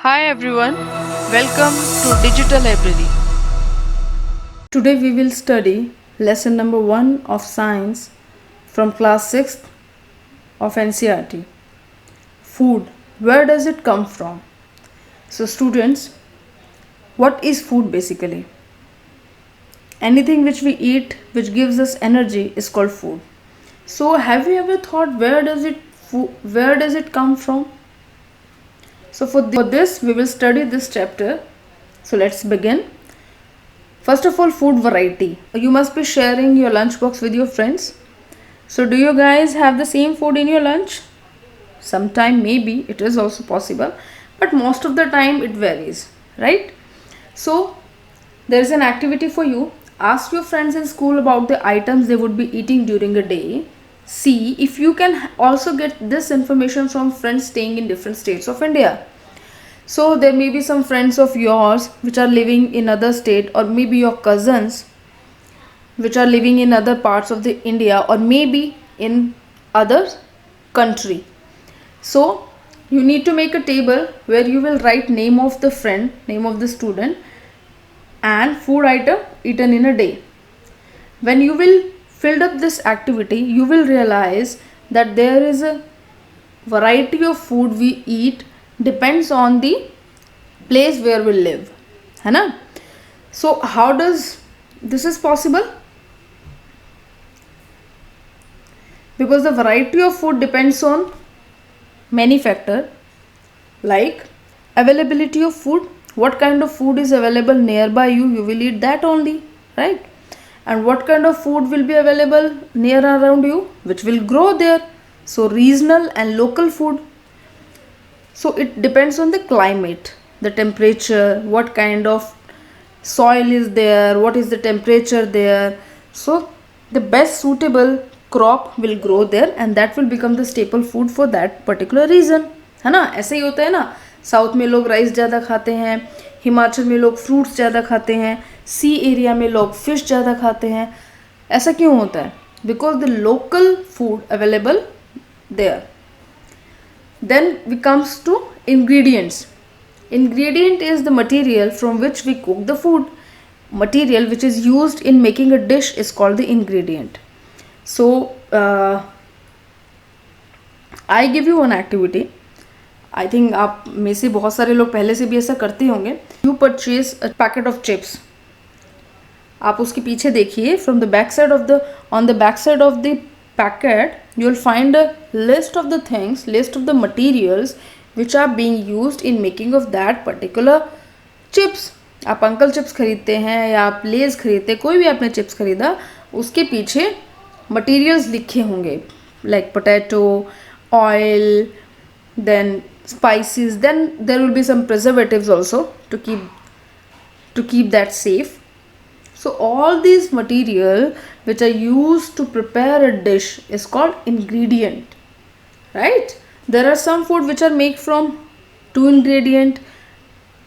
Hi everyone, welcome to Digital Library. Today we will study lesson number 1 of science from class 6th of NCERT. Food. Where does it come from? So students, what is food basically? Anything which we eat which gives us energy is called food. So have you ever thought where does it come from? So for this we will study this chapter. So let's begin. First of all, food variety. You must be sharing your lunchbox with your friends. So do you guys have the same food in your lunch? Sometime maybe it is also possible, but most of the time it varies, right? So there is an activity for you. Ask your friends in school about the items they would be eating during a day. See if you can also get this information from friends staying in different states of India. So there may be some friends of yours which are living in other state, or maybe your cousins which are living in other parts of the India, or maybe in other country. So you need to make a table where you will write name of the friend, name of the student, and food item eaten in a day. When you will fill up this activity, you will realize that there is a variety of food we eat depends on the place where we live, है ना? So how does this is possible? Because the variety of food depends on many factors like availability of food. What kind of food is available nearby you will eat that only, right? And what kind of food will be available near around you, which will grow there. So regional and local food. So it depends on the climate, the temperature, what kind of soil is there, what is the temperature there. So the best suitable crop will grow there and that will become the staple food for that particular region, है ना? ऐसे ही होता है ना, south में लोग rice ज़्यादा खाते हैं, हिमाचल में लोग फ्रूट्स ज़्यादा खाते हैं, सी एरिया में लोग फिश ज़्यादा खाते हैं. ऐसा क्यों होता है? Because the local food available there. Then we comes to ingredients. Ingredient is the material from which we cook the food. Material which is used in making a dish is called the ingredient. So I give you one activity. I think आप में से बहुत सारे लोग पहले से भी ऐसा करते होंगे. You purchase a packet of chips. आप उसके पीछे देखिए, from the back side of the packet you will find a list of the things, list of the materials which are being used in making of that particular chips. आप uncle chips खरीदते हैं या आप लेज खरीदते, कोई भी आपने chips खरीदा, उसके पीछे मटेरियल्स लिखे होंगे like potato, oil, then spices, then there will be some preservatives also to keep that safe. So all these material which are used to prepare a dish is called ingredient, right? There are some food which are made from 2 ingredient,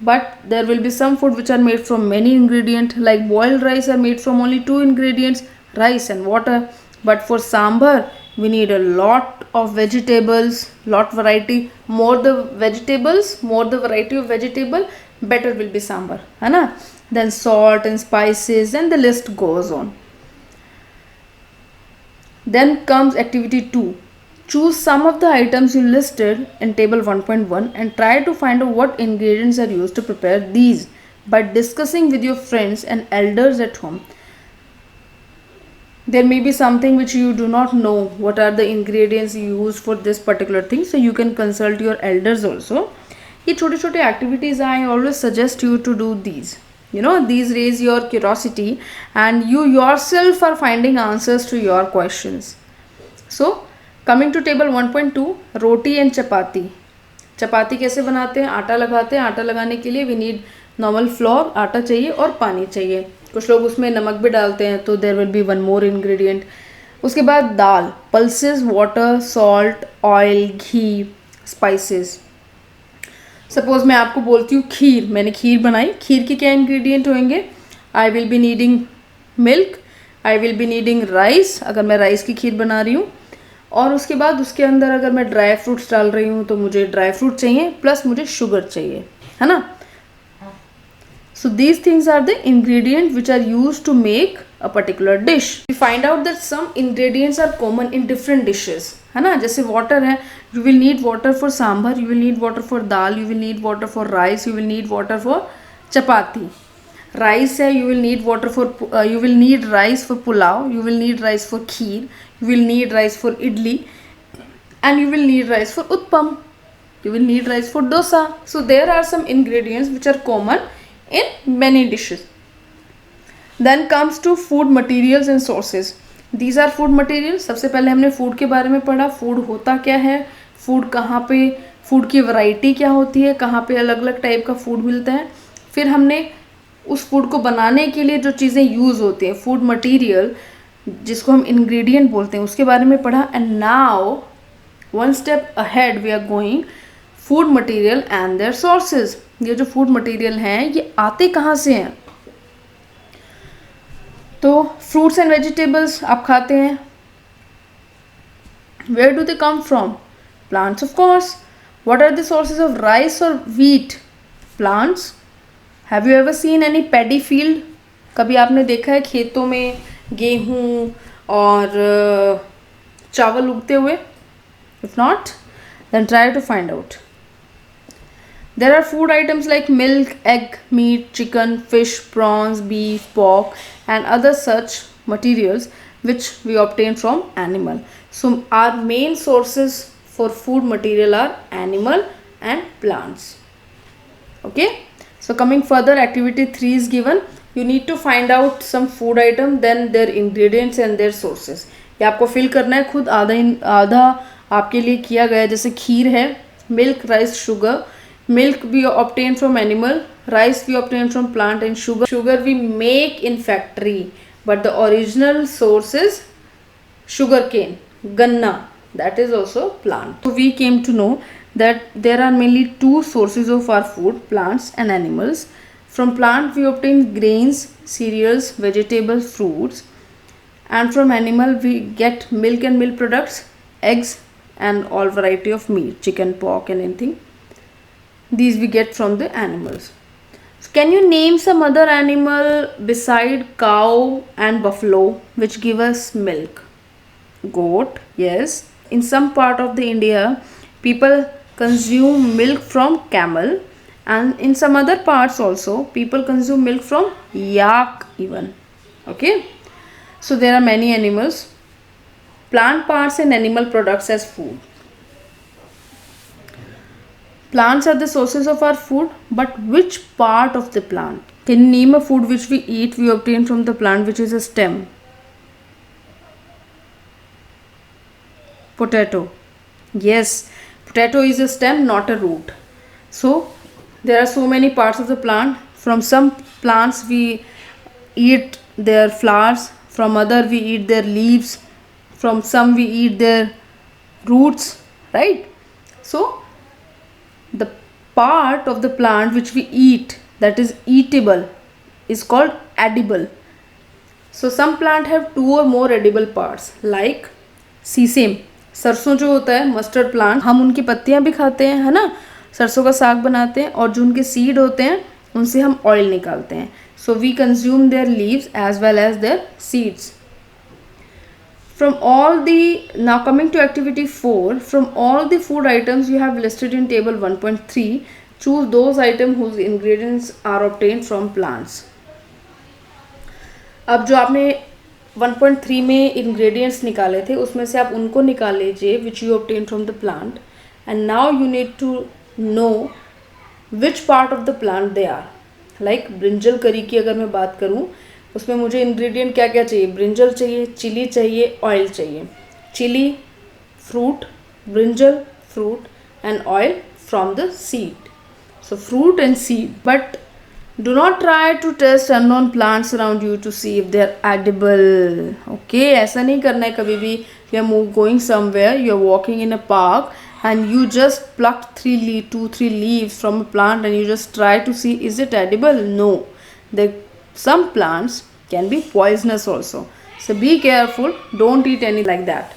but there will be some food which are made from many ingredient, like boiled rice are made from only 2 ingredients, rice and water. But for sambar we need a lot of vegetables, lot variety. More the vegetables, more the variety of vegetable, better will be sambar, है ना? Then salt and spices, and the list goes on. Then comes activity 2. Choose some of the items you listed in table 1.1 and try to find out what ingredients are used to prepare these by discussing with your friends and elders at home. There may be something which you do not know what are the ingredients used for this particular thing, so you can consult your elders also. ये छोटे छोटे activities I always suggest you to do these. You know, these raise your curiosity and you yourself are finding answers to your questions. So coming to table 1.2, roti and chapati. Chapati कैसे बनाते हैं? आटा लगाते हैं. आटा लगाने के लिए वी नीड नॉर्मल फ्लोर, आटा चाहिए और पानी चाहिए. कुछ लोग उसमें नमक भी डालते हैं, तो there will be one more ingredient. उसके बाद dal, pulses, water, salt, oil, ghee, spices. Suppose मैं आपको बोलती हूँ खीर, मैंने खीर बनाई. खीर के क्या इंग्रेडिएंट होंगे? I will be needing milk, I will be needing rice, अगर मैं राइस की खीर बना रही हूँ. और उसके बाद उसके अंदर अगर मैं ड्राई फ्रूट्स डाल रही हूँ तो मुझे ड्राई फ्रूट चाहिए, प्लस मुझे शुगर चाहिए. है ना. So these things are the ingredients which are used to make a particular dish. We find out that some ingredients are common in different dishes, है ना. जैसे water है, you will need water for sambar, you will need water for dal, you will need water for rice, you will need water for chapati. Rice है, you will need water for you will need rice for pulao, you will need rice for kheer, you will need rice for idli, and you will need rice for utpam, you will need rice for dosa. So there are some ingredients which are common in many dishes. Then comes to food materials and sources. These are food materials. सबसे पहले हमने food के बारे में पढ़ा, food होता क्या है, फूड कहाँ पे, फूड की वैरायटी क्या होती है, कहाँ पे अलग अलग टाइप का फूड मिलता है. फिर हमने उस फूड को बनाने के लिए जो चीज़ें यूज़ होती हैं, फूड मटेरियल जिसको हम इंग्रेडिएंट बोलते हैं, उसके बारे में पढ़ा. And now one step ahead we are going food material and their sources. ये जो फूड मटेरियल हैं ये आते कहाँ से हैं. तो फ्रूट्स एंड वेजिटेबल्स आप खाते हैं, where do they come from, plants of course. What are the sources of rice और wheat, plants. Have you ever seen any paddy field, कभी आपने देखा है खेतों में गेहूँ और चावल उगते हुए. If not then try to find out. There are food items like milk, egg, meat, chicken, fish, prawns, beef, pork and other such materials which we obtain from animal. So our main sources for food material are animal and plants. Okay, so coming further, activity 3 is given. You need to find out some food item, then their ingredients and their sources. ये आपको fill करना है खुद. आधा आपके लिए किया गया है. जैसे खीर है, milk, rice, sugar. Milk we obtain from animal, rice we obtain from plant and sugar we make in factory, but the original source is sugar cane, गन्ना, that is also plant. So we came to know that there are mainly two sources of our food, plants and animals. From plant we obtain grains, cereals, vegetables, fruits, and from animal we get milk and milk products, eggs and all variety of meat, chicken, pork and anything. These we get from the animals. So can you name some other animal beside cow and buffalo which give us milk? Goat, yes. In some part of the India, people consume milk from camel, and in some other parts also people consume milk from yak even. Okay, so there are many animals. Plant parts and animal products as food. Plants are the sources of our food, but which part of the plant? Can you name a food which we eat, we obtain from the plant, which is a stem? Potato. Yes, potato is a stem, not a root. So there are so many parts of the plant. From some plants we eat their flowers, from other we eat their leaves, from some we eat their roots, right? So the part of the plant which we eat, that is eatable, is called edible. So some plant have 2 or more edible parts, like sesame, सरसों जो होता है, mustard plant, हम उनकी पत्तियां भी खाते हैं, है ना. सरसों का साग बनाते हैं, और जो उनके सीड होते हैं उनसे हम ऑयल निकालते हैं. So we consume their leaves as well as their seeds. From all the, now coming to activity 4, from all the food items you have listed in table 1.3, choose those items whose ingredients are obtained from plants. अब जो आपने 1.3 में ingredients निकाले थे उसमें से आप उनको निकाल लीजिए which you obtained from the plant, and now you need to know which part of the plant they are. Like brinjal करी की अगर मैं बात करूँ, उसमें मुझे इंग्रेडिएंट क्या क्या चाहिए, ब्रिंजल चाहिए, चिली चाहिए, ऑयल चाहिए. Chilli fruit, brinjal fruit and oil from the seed. So fruit and seed. But do not try to test unknown plants around you to see if they are edible. Okay, ऐसा नहीं करना है कभी भी. You are going somewhere, you are walking in a park and you just pluck 2-3 leaves from a plant and you just try to see is it edible. No, some plants can be poisonous also, so be careful, don't eat any like that.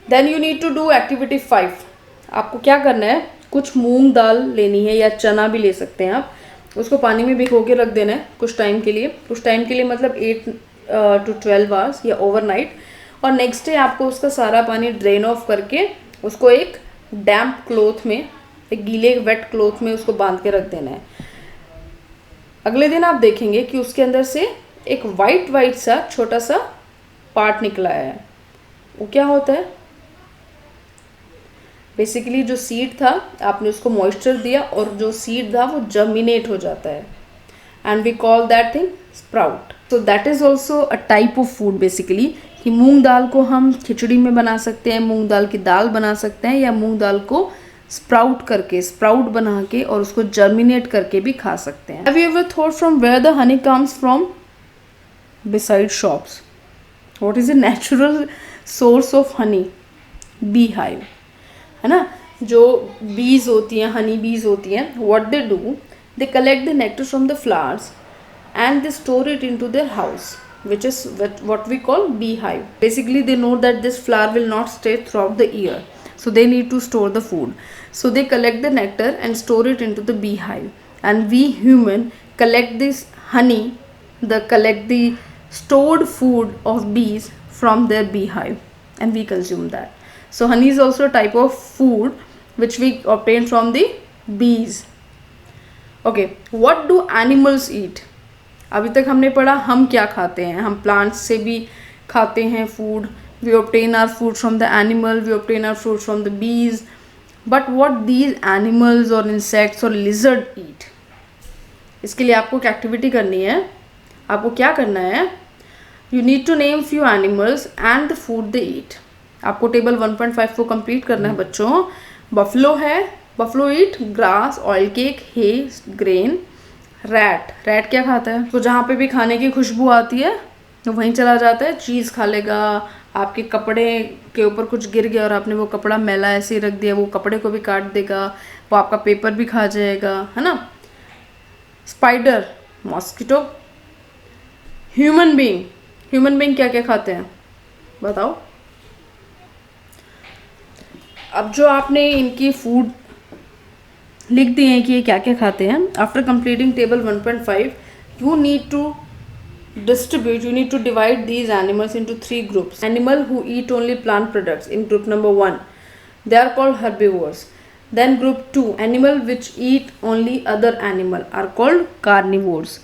Then you need to do activity 5. आपको क्या करना है, कुछ मूंग दाल लेनी है या चना भी ले सकते हैं आप, उसको पानी में भिगो के रख देना है कुछ टाइम के लिए। कुछ टाइम के लिए मतलब 8 to 12 आवर्स या ओवरनाइट। और नेक्स्ट डे आपको उसका सारा पानी ड्रेन ऑफ करके उसको एक डैम्प क्लॉथ में, एक गीले वेट क्लॉथ में उसको बांध के रख देना है। अगले दिन आप देखेंगे कि उसके अंदर से एक वाइट सा छोटा सा पार्ट निकला है। वो क्या होता है? बेसिकली जो सीड था आपने उसको मॉइस्चर दिया और जो सीड था वो जर्मिनेट हो जाता है, and we call that thing sprout. So that is also a type of food basically, कि मूंग दाल को हम खिचड़ी में बना सकते हैं, मूंग दाल की दाल बना सकते हैं, या मूंग दाल को स्प्राउट बना के और उसको जर्मिनेट करके भी खा सकते हैं। Have you ever thought from where the honey comes from? Beside shops. What is the natural source of honey? Bee hive, है ना। जो बीज होती हैं, हनी बीज होती हैं, what they do, they collect the nectar from the flowers and they store it into their house, which is what we call beehive. Basically they know that this flower will not stay throughout the year, so they need to store the food, so they collect the nectar and store it into the beehive. And we human collect this honey, collect the stored food of bees from their beehive, and we consume that. So honey is also a type of food which we obtain from the bees. Okay, what do animals eat? अभी तक हमने पढ़ा हम क्या खाते हैं। हम plants से भी खाते हैं food, we obtain our food from the animal, we obtain our food from the bees, but what these animals और इंसेक्ट्स और लिजर्ड ईट? इसके लिए आपको एक एक्टिविटी करनी है। आपको क्या करना है? You need to name few animals and the food they eat. आपको टेबल 1.5 को कंप्लीट करना है बच्चों। बफलो है, बफलो ईट ग्रास, ऑयल केक, हे, ग्रेन। रैट क्या खाता है? तो जहाँ पे भी खाने की खुशबू आती है तो वहीं चला जाता है, चीज़ खा लेगा। आपके कपड़े के ऊपर कुछ गिर गया और आपने वो कपड़ा मैला ऐसे ही रख दिया, वो कपड़े को भी काट देगा, वो आपका पेपर भी खा जाएगा, है ना। Spider, mosquito. ह्यूमन बीइंग क्या क्या खाते हैं बताओ? अब जो आपने इनकी फूड लिख दिए हैं कि ये क्या क्या खाते हैं, after completing table 1.5 you need to divide these animals into 3 groups. Animal who eat only plant products in group number 1, they are called herbivores. Then group 2, animal which eat only other animal are called carnivores.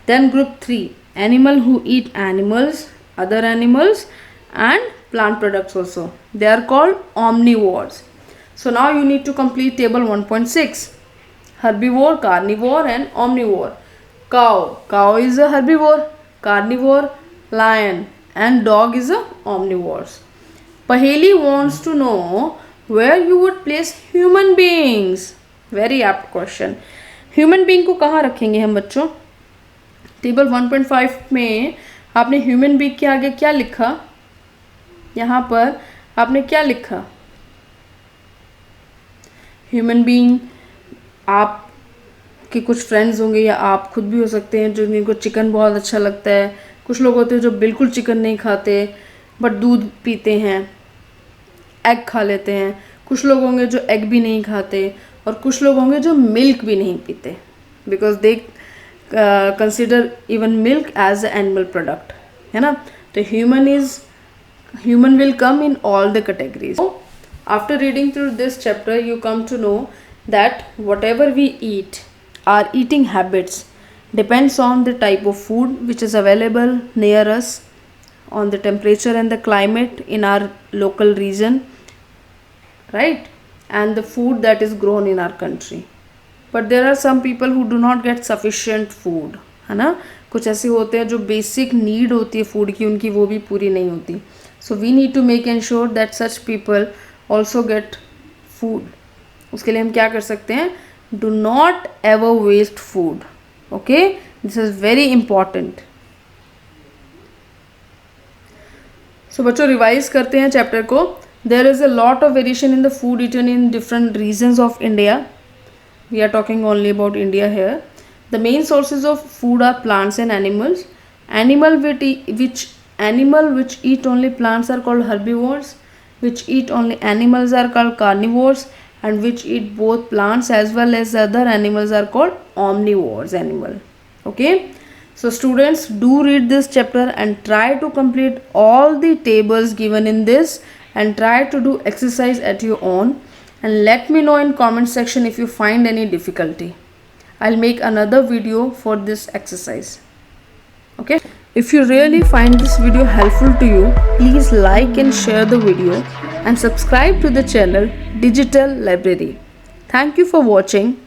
Then group 3, animal who eat animals, other animals and plant products also, they are called omnivores. So now you need to complete table 1.6. Herbivore, carnivore and omnivore. Cow is a herbivore, carnivore, lion and dog is a omnivores. Paheli wants to know where you would place human beings. Very apt question. Human being को कहाँ रखेंगे हम बच्चों? Table 1.5 में आपने human being के आगे क्या लिखा? यहाँ पर आपने क्या लिखा? ह्यूमन बीइंग, आप के कुछ फ्रेंड्स होंगे या आप खुद भी हो सकते हैं जो जिनको चिकन बहुत अच्छा लगता है। कुछ लोग होते हैं जो बिल्कुल चिकन नहीं खाते बट दूध पीते हैं, एग खा लेते हैं। कुछ लोग होंगे जो एग भी नहीं खाते और कुछ लोग होंगे जो मिल्क भी नहीं पीते, because they consider even milk as a animal product, है ना। तो human will come in all the categories. After reading through this chapter, you come to know that whatever we eat, our eating habits depends on the type of food which is available near us, on the temperature and the climate in our local region, right? And the food that is grown in our country. But there are some people who do not get sufficient food, है ना। कुछ ऐसे होते हैं जो basic need होती है food की, उनकी वो भी पूरी नहीं होती. So we need to make ensure that such people also get food. उसके लिए हम क्या कर सकते हैं? Do not ever waste food. Okay, this is very important. So बच्चों रिवाइज करते हैं चैप्टर को. There is a lot of variation in the food eaten in different regions of India. We are talking only about India here. The main sources of food are plants and animals. Animal which eat only plants are called herbivores. Which eat only animals are called carnivores, and which eat both plants as well as other animals are called omnivores animal. Okay, so students, do read this chapter and try to complete all the tables given in this and try to do exercise at your own, and let me know in comment section if you find any difficulty. I'll make another video for this exercise. Okay, if you really find this video helpful to you, please like and share the video and subscribe to the channel Digital Library. Thank you for watching.